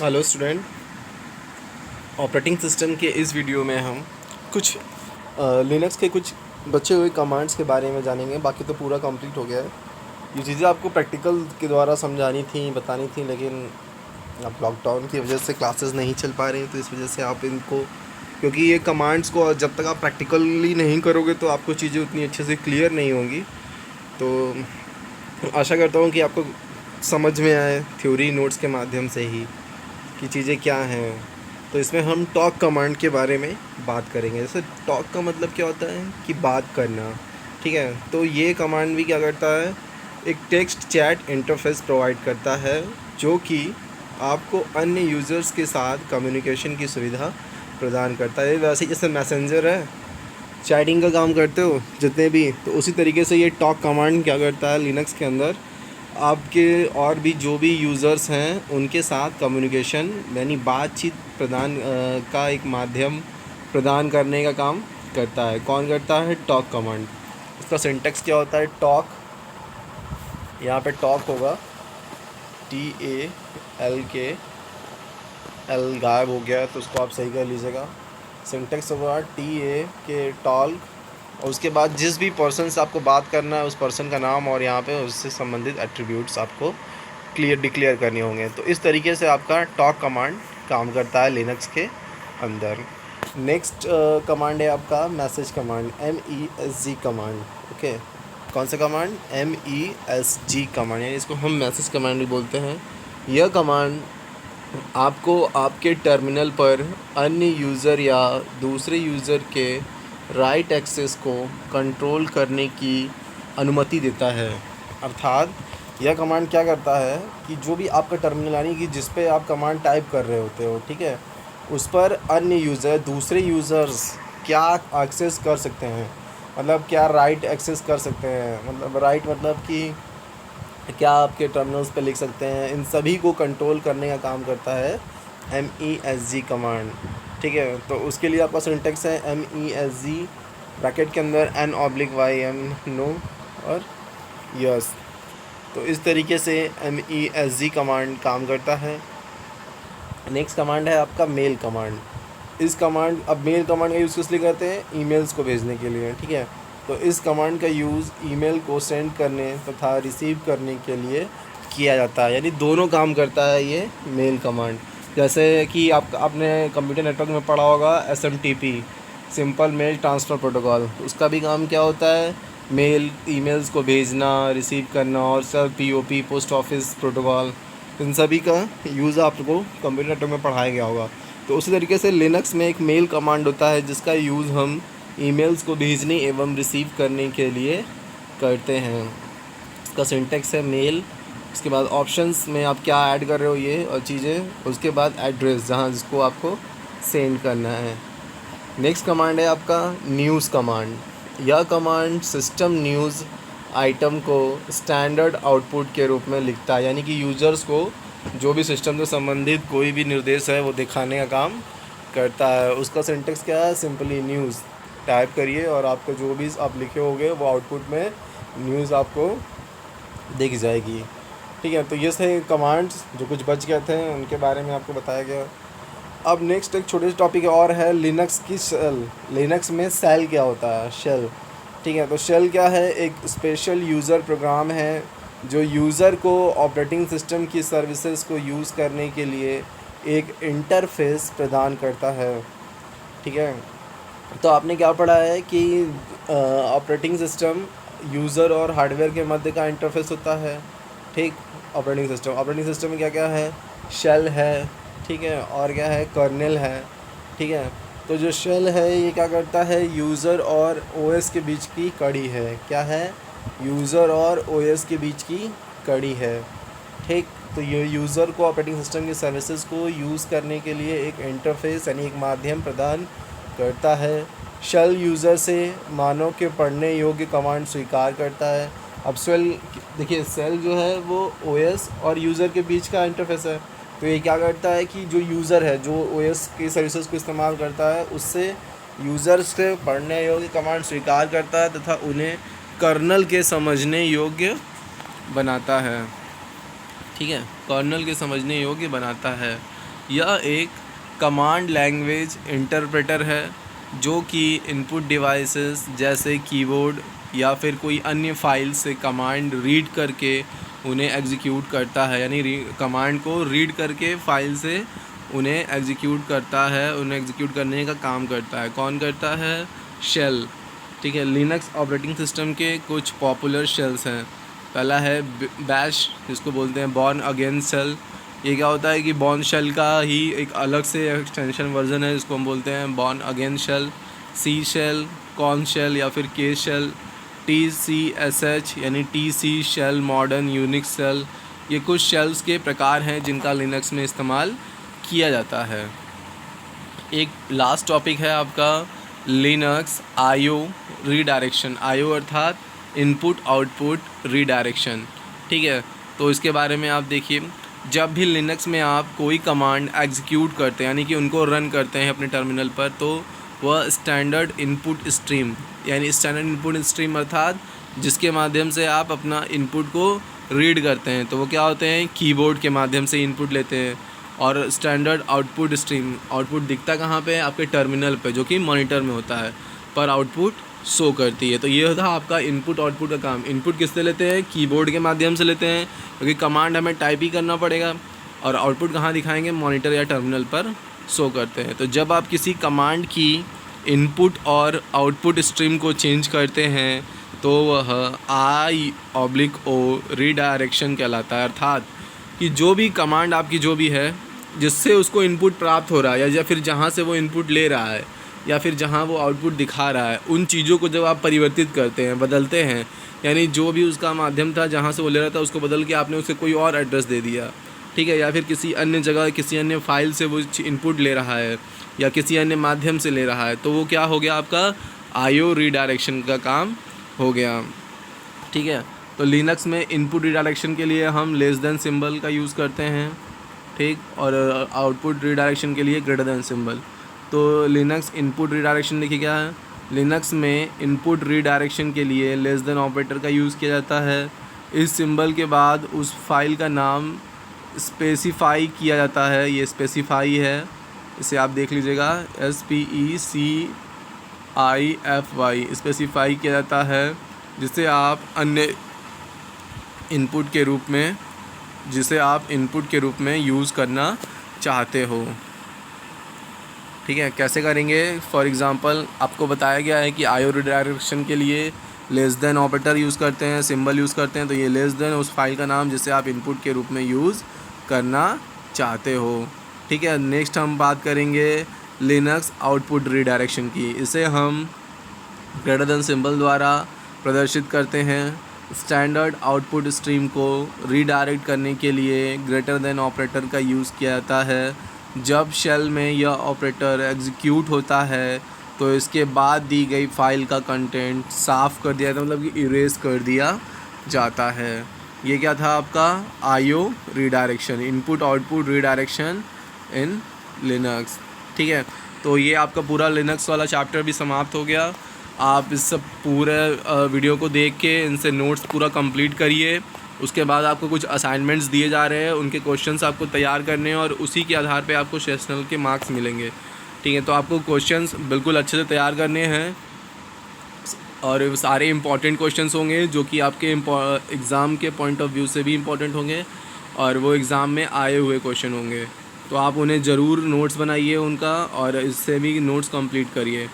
Hello student, operating system के इस video में हम कुछ लिनक्स के कुछ बचे हुए कमांड्स के बारे में जानेंगे। बाकी तो पूरा कंप्लीट हो गया है। ये चीज़ें आपको प्रैक्टिकल के द्वारा समझानी थी, बतानी थी, लेकिन अब लॉकडाउन की वजह से क्लासेस नहीं चल पा रही, तो इस वजह से आप इनको, क्योंकि ये कमांड्स को जब तक आप प्रैक्टिकली नहीं करोगे तो आपको चीज़ें उतनी अच्छे से क्लियर नहीं होंगी। तो आशा करता हूँ कि आपको समझ में आए थ्योरी नोट्स के माध्यम से ही कि चीज़ें क्या हैं। तो इसमें हम टॉक कमांड के बारे में बात करेंगे। जैसे टॉक का मतलब क्या होता है कि बात करना, ठीक है। तो ये कमांड भी क्या करता है, एक टेक्स्ट चैट इंटरफेस प्रोवाइड करता है जो कि आपको अन्य यूज़र्स के साथ कम्युनिकेशन की सुविधा प्रदान करता है। वैसे जैसे मैसेंजर है, चैटिंग का काम करते हो जितने भी, तो उसी तरीके से ये टॉक कमांड क्या करता है लिनक्स के अंदर, आपके और भी जो भी यूज़र्स हैं उनके साथ कम्युनिकेशन यानी बातचीत प्रदान का एक माध्यम प्रदान करने का काम करता है। कौन करता है? Talk command. इसका सिंटेक्स क्या होता है? टॉक, यहाँ पे टॉक होगा TALK, एल गायब हो गया है तो उसको आप सही कर लीजिएगा। सिंटेक्स होगा TAK टॉल्क, और उसके बाद जिस भी पर्सन से आपको बात करना है उस पर्सन का नाम और यहाँ पे उससे संबंधित एट्रीब्यूट्स आपको डिक्लेयर करने होंगे। तो इस तरीके से आपका टॉक कमांड काम करता है लिनक्स के अंदर। नेक्स्ट कमांड है आपका message command, MESG command. Okay, कौन सा कमांड? MESG कमांड, यानी इसको हम मैसेज कमांड भी बोलते हैं। यह कमांड आपको आपके टर्मिनल पर अन्य यूज़र या दूसरे यूज़र के राइट एक्सेस को कंट्रोल करने की अनुमति देता है। अर्थात यह कमांड क्या करता है कि जो भी आपका टर्मिनल, यानी कि जिस पे आप कमांड टाइप कर रहे होते हो, ठीक है, उस पर अन्य यूज़र, दूसरे यूज़र्स क्या एक्सेस कर सकते हैं, मतलब क्या राइट एक्सेस कर सकते हैं, मतलब राइट मतलब कि क्या आपके टर्मिनल्स पे लिख सकते हैं, इन सभी को कंट्रोल करने का काम करता है MESG कमांड, ठीक है। तो उसके लिए आपका सिंटेक्स है MESG ब्रैकेट के अंदर N/YM नो और यस। तो इस तरीके से MESG कमांड काम करता है। नेक्स्ट कमांड है आपका मेल कमांड। इस कमांड, अब मेल कमांड का यूज़ किस लिए करते हैं? ईमेल्स को भेजने के लिए, ठीक है। तो इस कमांड का यूज़ ईमेल को सेंड करने तथा रिसीव करने के लिए किया जाता है, यानी दोनों काम करता है ये मेल कमांड। जैसे कि आपने कंप्यूटर नेटवर्क में पढ़ा होगा SMTP, simple mail transfer protocol. उसका भी काम क्या होता है? मेल, ईमेल्स को भेजना, रिसीव करना, और सब POP पोस्ट ऑफिस प्रोटोकॉल, इन सभी का यूज़ आपको कंप्यूटर नेटवर्क में पढ़ाया गया होगा। तो उसी तरीके से लिनक्स में एक मेल कमांड होता है जिसका यूज़ हम ईमेल्स को भेजने एवं रिसीव करने के लिए करते हैं। इसका सिंटेक्स है मेल, उसके बाद ऑप्शंस में आप क्या ऐड कर रहे हो ये और चीज़ें, उसके बाद एड्रेस जहाँ जिसको आपको सेंड करना है। नेक्स्ट कमांड है आपका न्यूज़ कमांड। यह कमांड सिस्टम न्यूज़ आइटम को स्टैंडर्ड आउटपुट के रूप में लिखता है, यानी कि यूज़र्स को जो भी सिस्टम से संबंधित कोई भी निर्देश है वो दिखाने का काम करता है। उसका सिंटेक्स क्या है? सिंपली न्यूज़ टाइप करिए और आपको जो भी आप लिखे होंगे वो आउटपुट में न्यूज़ आपको दिख जाएगी, ठीक है। तो ये से कमांड्स जो कुछ बच गए थे उनके बारे में आपको बताया गया। अब नेक्स्ट एक छोटे से टॉपिक और है लिनक्स की शेल। लिनक्स में शेल क्या होता है? शेल, ठीक है। तो शेल क्या है? एक स्पेशल यूज़र प्रोग्राम है जो यूज़र को ऑपरेटिंग सिस्टम की सर्विसेज को यूज़ करने के लिए एक इंटरफेस प्रदान करता है, ठीक है। तो आपने क्या पढ़ा है कि ऑपरेटिंग सिस्टम यूज़र और हार्डवेयर के मध्य का इंटरफेस होता है, ठीक। ऑपरेटिंग सिस्टम में क्या क्या है? शेल है, ठीक है, और क्या है? कर्नेल है, ठीक है। तो जो शेल है ये क्या करता है? यूज़र और OS के बीच की कड़ी है। क्या है? यूज़र और OS के बीच की कड़ी है, ठीक। तो ये यूज़र को ऑपरेटिंग सिस्टम की सर्विसेज को यूज़ करने के लिए एक इंटरफेस यानी एक माध्यम प्रदान करता है। शेल यूज़र से मानव के पढ़ने योग्य कमांड स्वीकार करता है। अब शेल, देखिए शेल जो है वो OS और यूज़र के बीच का इंटरफेस है। तो ये क्या करता है कि जो यूज़र है जो OS की सर्विसेज को इस्तेमाल करता है उससे यूज़र से पढ़ने योग्य कमांड स्वीकार करता है तथा उन्हें कर्नल के समझने योग्य बनाता है, ठीक है, कर्नल के समझने योग्य बनाता है। यह एक कमांड लैंग्वेज इंटरप्रेटर है जो कि इनपुट डिवाइसेस जैसे कीबोर्ड या फिर कोई अन्य फाइल से कमांड रीड करके उन्हें एग्जीक्यूट करता है, यानी कमांड को रीड करके फाइल से उन्हें एग्जीक्यूट करता है, उन्हें एग्जीक्यूट करने का काम करता है। कौन करता है? शेल। ठीक है, लिनक्स ऑपरेटिंग सिस्टम के कुछ पॉपुलर शेल्स हैं। पहला है बैश, जिसको बोलते हैं बॉर्न अगेन शेल। ये क्या होता है कि बॉर्न शेल का ही एक अलग से एक्सटेंशन वर्जन है, जिसको हम बोलते हैं born again shell. C shell, Korn shell या फिर के शेल, TCSH यानी TC शेल, मॉडर्न यूनिक्स शेल। ये कुछ शेल्स के प्रकार हैं जिनका लिनक्स में इस्तेमाल किया जाता है। एक लास्ट टॉपिक है आपका लिनक्स IO रीडायरेक्शन। IO अर्थात इनपुट आउटपुट रीडायरेक्शन। ठीक है, तो इसके बारे में आप देखिए, जब भी लिनक्स में आप कोई कमांड एग्जीक्यूट करते हैं यानी कि उनको रन करते हैं अपने टर्मिनल पर, तो वह स्टैंडर्ड इनपुट स्ट्रीम यानी स्टैंडर्ड इनपुट स्ट्रीम अर्थात जिसके माध्यम से आप अपना इनपुट को रीड करते हैं, तो वो क्या होते हैं? कीबोर्ड के माध्यम से इनपुट लेते हैं। और स्टैंडर्ड आउटपुट स्ट्रीम, आउटपुट दिखता कहाँ पे? आपके टर्मिनल पे, जो कि मॉनिटर में होता है, पर आउटपुट शो करती है। तो ये होता है आपका इनपुट आउटपुट का काम। इनपुट किससे लेते हैं? कीबोर्ड के माध्यम से लेते हैं, क्योंकि कमांड हमें टाइप ही करना पड़ेगा। और आउटपुट कहाँ दिखाएंगे? मॉनिटर या टर्मिनल पर शो करते हैं। तो जब आप किसी कमांड की इनपुट और आउटपुट स्ट्रीम को चेंज करते हैं तो वह I/O रीडायरेक्शन कहलाता है। अर्थात कि जो भी कमांड आपकी जो भी है जिससे उसको इनपुट प्राप्त हो रहा है या फिर जहाँ से वो इनपुट ले रहा है या फिर जहाँ वो आउटपुट दिखा रहा है, उन चीज़ों को जब आप परिवर्तित करते हैं, बदलते हैं, यानी जो भी उसका माध्यम था जहाँ से वो ले रहा था उसको बदल के आपने उसे कोई और एड्रेस दे दिया, ठीक है, या फिर किसी अन्य जगह किसी अन्य फाइल से वो इनपुट ले रहा है या किसी अन्य माध्यम से ले रहा है, तो वो क्या हो गया? आपका IO रीडायरेक्शन का काम हो गया। ठीक है, तो लिनक्स में इनपुट रीडायरेक्शन के लिए हम लेस देन सिंबल का यूज़ करते हैं, ठीक, और आउटपुट रीडायरेक्शन के लिए ग्रेटर देन सिंबल। तो लिनक्स इनपुट रीडायरेक्शन देखिए क्या है। लिनक्स में इनपुट रीडायरेक्शन के लिए लेस देन ऑपरेटर का यूज़ किया जाता है। इस सिंबल के बाद उस फाइल का नाम स्पेसिफाई किया जाता है। ये स्पेसिफाई है, इसे आप देख लीजिएगा, SPECIFY, स्पेसिफाई किया जाता है, जिसे आप इनपुट के रूप में यूज़ करना चाहते हो। ठीक है, कैसे करेंगे? फॉर एग्ज़ाम्पल आपको बताया गया है कि IO रीडायरेक्शन के लिए लेस देन ऑपरेटर यूज़ करते हैं, सिंबल यूज़ करते हैं, तो ये लेस देन उस फाइल का नाम जिसे आप इनपुट के रूप में यूज़ करना चाहते हो। ठीक है, नेक्स्ट हम बात करेंगे लिनक्स आउटपुट रीडायरेक्शन की। इसे हम ग्रेटर देन सिंबल द्वारा प्रदर्शित करते हैं। स्टैंडर्ड आउटपुट स्ट्रीम को रीडायरेक्ट करने के लिए ग्रेटर देन ऑपरेटर का यूज़ किया जाता है। जब शेल में यह ऑपरेटर एग्जीक्यूट होता है तो इसके बाद दी गई फाइल का कंटेंट साफ़ कर दिया जाता है, मतलब कि इरेज कर दिया जाता है। ये क्या था आपका? IO redirection, input output redirection in Linux. ठीक है, तो ये आपका पूरा लिनक्स वाला चैप्टर भी समाप्त हो गया। आप इस सब पूरे वीडियो को देख के इनसे नोट्स पूरा कंप्लीट करिए। उसके बाद आपको कुछ असाइनमेंट्स दिए जा रहे हैं, उनके क्वेश्चंस आपको तैयार करने हैं और उसी के आधार पे आपको सेशनल के मार्क्स मिलेंगे। ठीक है, तो आपको क्वेश्चंस बिल्कुल अच्छे से तैयार करने हैं और सारे इम्पॉर्टेंट क्वेश्चंस होंगे जो कि आपके एग्ज़ाम के पॉइंट ऑफ व्यू से भी इम्पॉर्टेंट होंगे और वो एग्ज़ाम में आए हुए क्वेश्चन होंगे। तो आप उन्हें ज़रूर नोट्स बनाइए उनका और इससे भी नोट्स कंप्लीट करिए।